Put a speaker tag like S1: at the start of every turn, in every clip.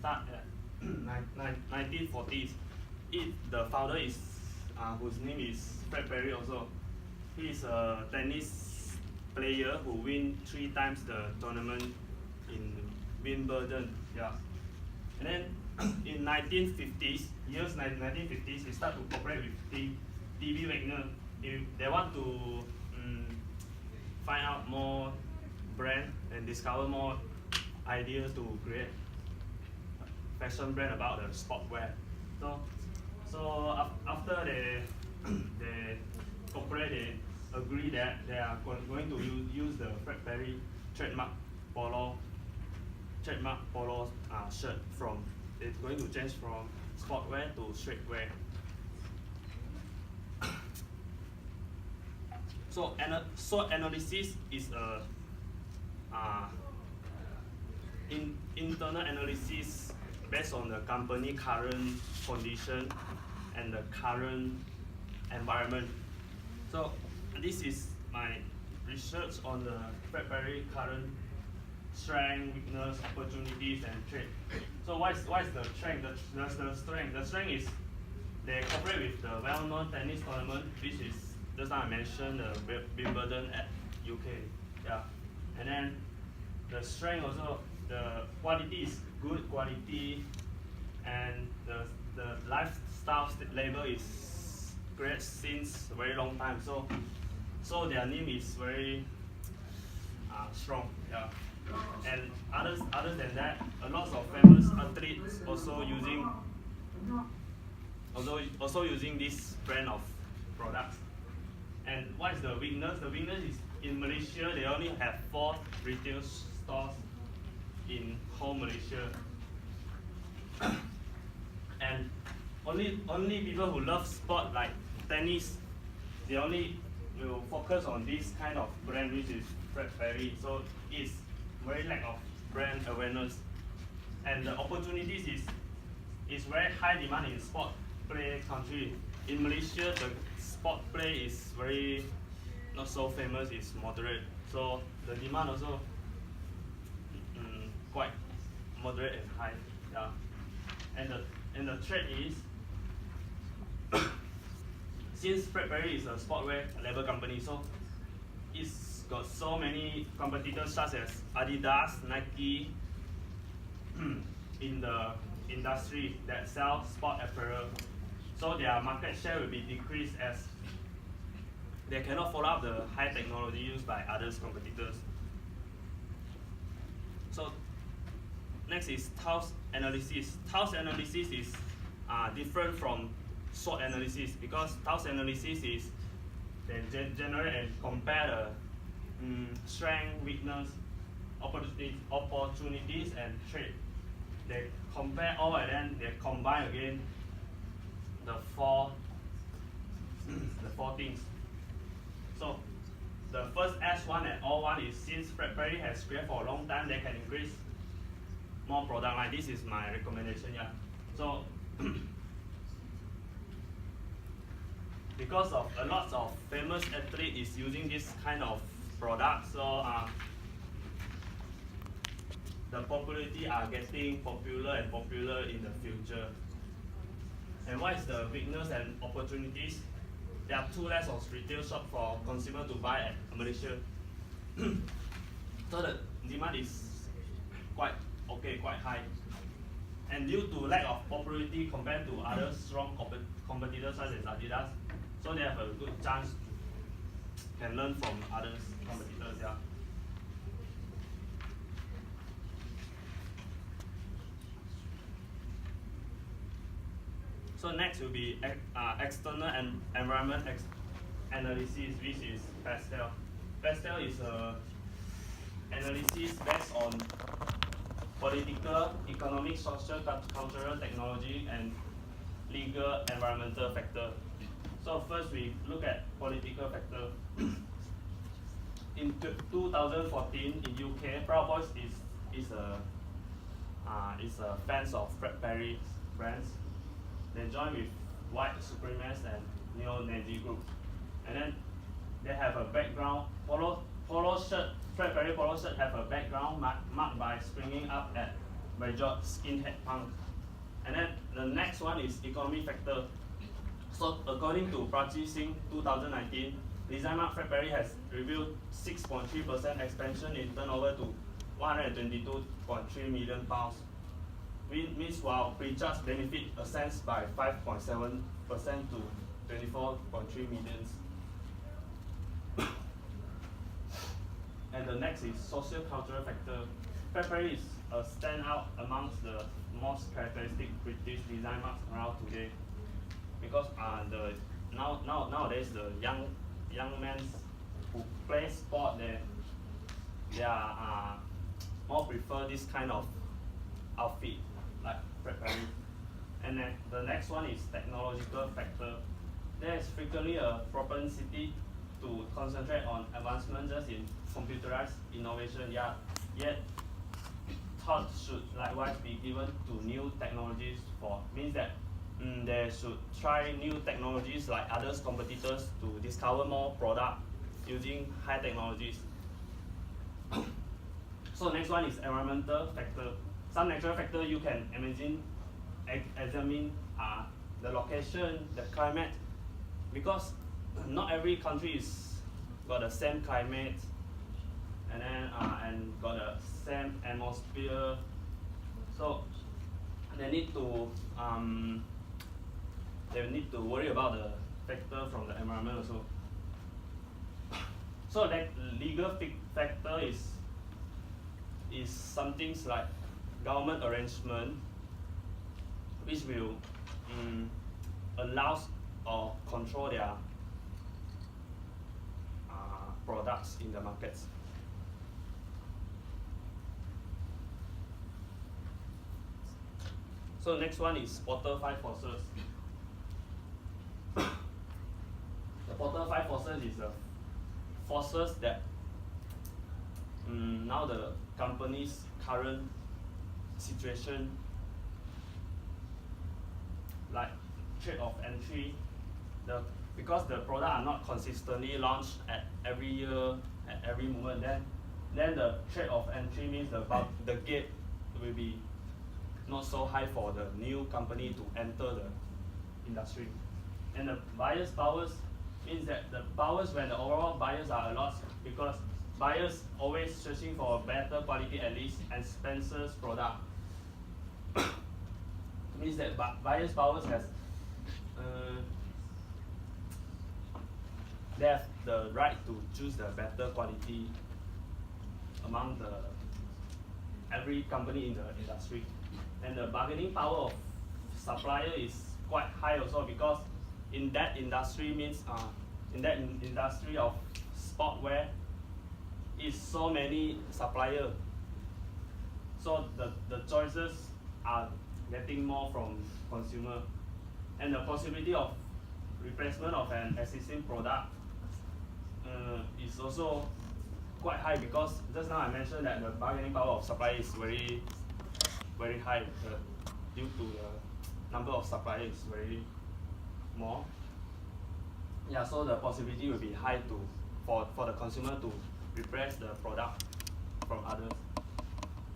S1: start at 1940s. The founder is whose name is Fred Perry also. He is a tennis player who win 3 times the tournament in Wimbledon. Yeah. And then in 1950s, 1950s, he started to cooperate with D.B. Wagner. They want to find out more brand and discover more ideas to create fashion brand about the sportwear. So after they cooperate, they agree that they are going to use the Fred Perry trademark polo shirt from. It's going to change from sportwear to streetwear. So SWOT analysis is a internal analysis based on the company current condition and the current environment. So this is my research on the Fred Perry current strength, weakness, opportunities, and threat. So what is the strength? The strength is they cooperate with the well-known tennis tournament, which is just now I mentioned the Wimbledon at UK. Yeah, and then the strength also, the quality is good quality, and the lifestyle label is great since a very long time. So their name is very strong. Yeah. And other than that, a lot of famous athletes also using this brand of products. And what is the weakness? The weakness is in Malaysia they only have 4 retail stores in whole Malaysia. And only people who love sport like tennis, they only will focus on this kind of brand, which is Fred Perry. So it's very lack of brand awareness, and the opportunities is very high demand in sport play country. In Malaysia, the sport play is very not so famous, it's moderate. So the demand also quite moderate and high. Yeah. And the threat is since Fred Perry is a sportwear label company, so it's got so many competitors such as Adidas, Nike in the industry that sell sport apparel. So their market share will be decreased as they cannot follow up the high technology used by others competitors. So next is Taos analysis. Taos analysis is different from SWOT analysis because Taos analysis is they generate and compare the strength, weakness, opportunities, and threat. They compare all and then they combine again the four things. So the first S1 and O1 is since Fred Perry has created for a long time, they can increase more product line. This is my recommendation. Yeah. So because of a lot of famous athletes is using this kind of product, so the popularity are getting popular and popular in the future. And what is the weakness and opportunities? There are too less of retail shop for consumer to buy at Malaysia. So the demand is quite high. And due to lack of popularity compared to other strong competitors such as Adidas, so they have a good chance can learn from other competitors. Yeah. So next will be external and environment analysis, which is PESTEL. PESTEL is a analysis based on political, economic, social, cultural, technology, and legal, environmental factor. So first we look at political factor. In 2014 in UK, Proud Boys is a fans of Fred Perry brands. They join with white supremacists and neo-Nazi group, and then they have a background polo shirt. Fred Perry polo shirt have a background marked by springing up at major skinhead punk. And then the next one is economy factor. So according to Prachi Singh 2019, Designmark Fredberry has revealed 6.3% expansion in turnover to 122.3 million pounds. Means while pre-charge benefit ascends by 5.7% to 24.3 millions. And the next is socio-cultural factor. Fredberry is a standout amongst the most characteristic British design marks around today, because nowadays the young men who play sport, they are more prefer this kind of outfit like Fredberry. And then the next one is technological factor. There is frequently a propensity to concentrate on advancements just in computerized innovation, yet thought should likewise be given to new technologies, means that they should try new technologies like others competitors to discover more product using high technologies. So next one is environmental factor. Some natural factor you can examine are the location, the climate, because not every country is got the same climate, and then and got the same atmosphere. So they need to worry about the factor from the environment also. So that legal factor is some things like government arrangement, which will allows or control their products in the markets. So next one is Porter 5 forces. The Porter 5 forces is the forces that now the company's current situation, like trade of entry, because the product are not consistently launched at every year, at every moment, then the trade of entry means the gate will be not so high for the new company to enter the industry. And the buyers' powers means that the powers when the overall buyers are a lot, because buyers always searching for a better quality, at least expensive product. Means that buyers' powers has they have the right to choose the better quality among every company in the industry. And the bargaining power of supplier is quite high also, because in that industry means in that industry of sportwear is so many suppliers, so the choices are getting more from consumer, and the possibility of replacement of an existing product is also quite high, because just now I mentioned that the bargaining power of supplier is very high due to the number of suppliers is very more. Yeah, so the possibility will be high for the consumer to replace the product from others.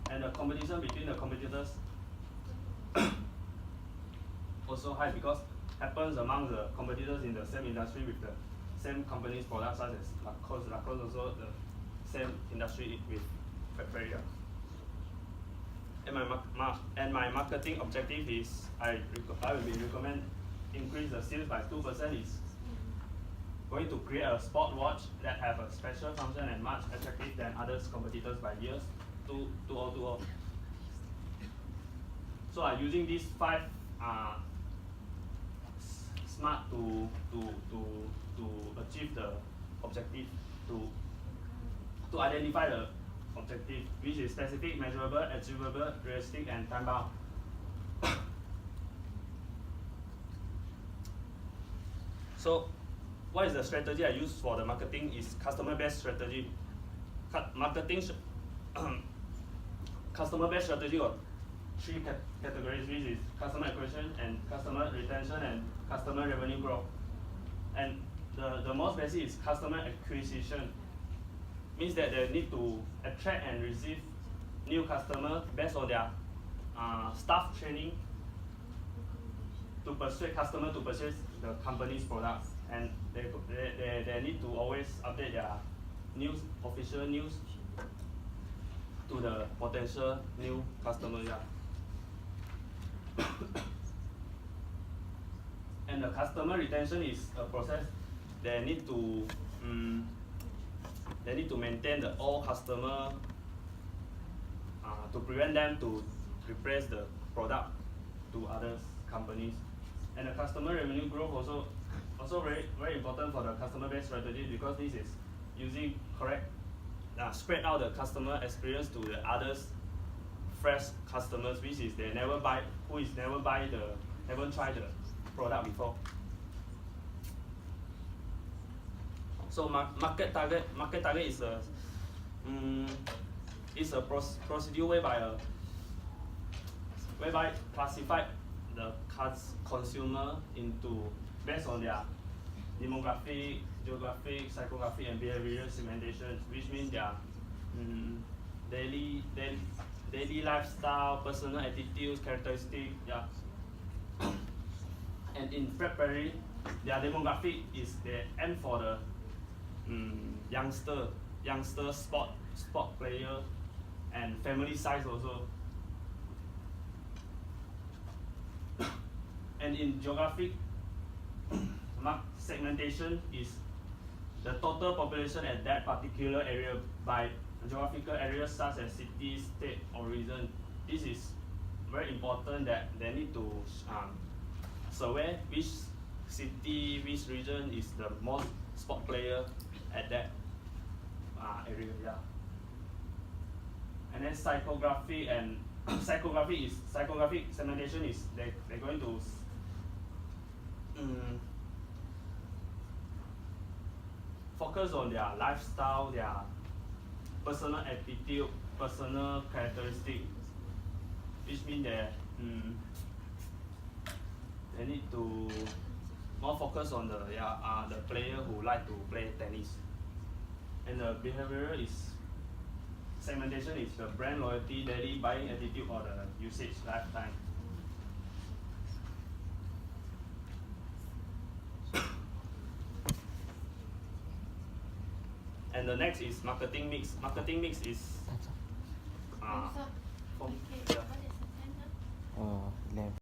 S1: And the competition between the competitors also high, because happens among the competitors in the same industry with the same company's products, such as Lacoste. Lacoste also the same industry with Fredberry. And my marketing objective is I will recommend increase the sales by 2%. Is going to create a sport watch that have a special function and much attractive than others competitors by years 2020. So I'm using these 5 smart to achieve the objective, to identify the objective, which is specific, measurable, achievable, realistic, and time bound. So what is the strategy I use for the marketing is customer-based strategy. Customer-based strategy got 3 categories, which is customer acquisition and customer retention and customer revenue growth. And the most basic is customer acquisition. Means that they need to attract and receive new customers based on their staff training to persuade customer to purchase the company's products, and they need to always update their news, official news, to the potential new customer. Yeah. And the customer retention is a process. They need to maintain the old customer to prevent them to replace the product to other companies. And the customer revenue growth also very important for the customer base strategy, because this is using correct spread out the customer experience to the others fresh customers, which is they never buy, who is never tried the product before. So market target is a procedure whereby classify the consumer into based on their demographic, geographic, psychographic, and behavioral segmentation, which means their daily lifestyle, personal attitudes, characteristics. Yeah. And in February, their demographic is they aim for the youngster sport player, and family size also. And in geographic segmentation is the total population at that particular area by geographical areas such as city, state, or region. This is very important that they need to survey which city, which region is the most sport player at that area. Yeah. And then psychographic segmentation is they're going to focus on their lifestyle, their personal attitude, personal characteristic, which means that they need to more focus on the player who like to play tennis. And the behavioral segmentation is the brand loyalty, daily buying attitude, or the usage lifetime. And the next is marketing mix. Marketing mix is
S2: What is the time now?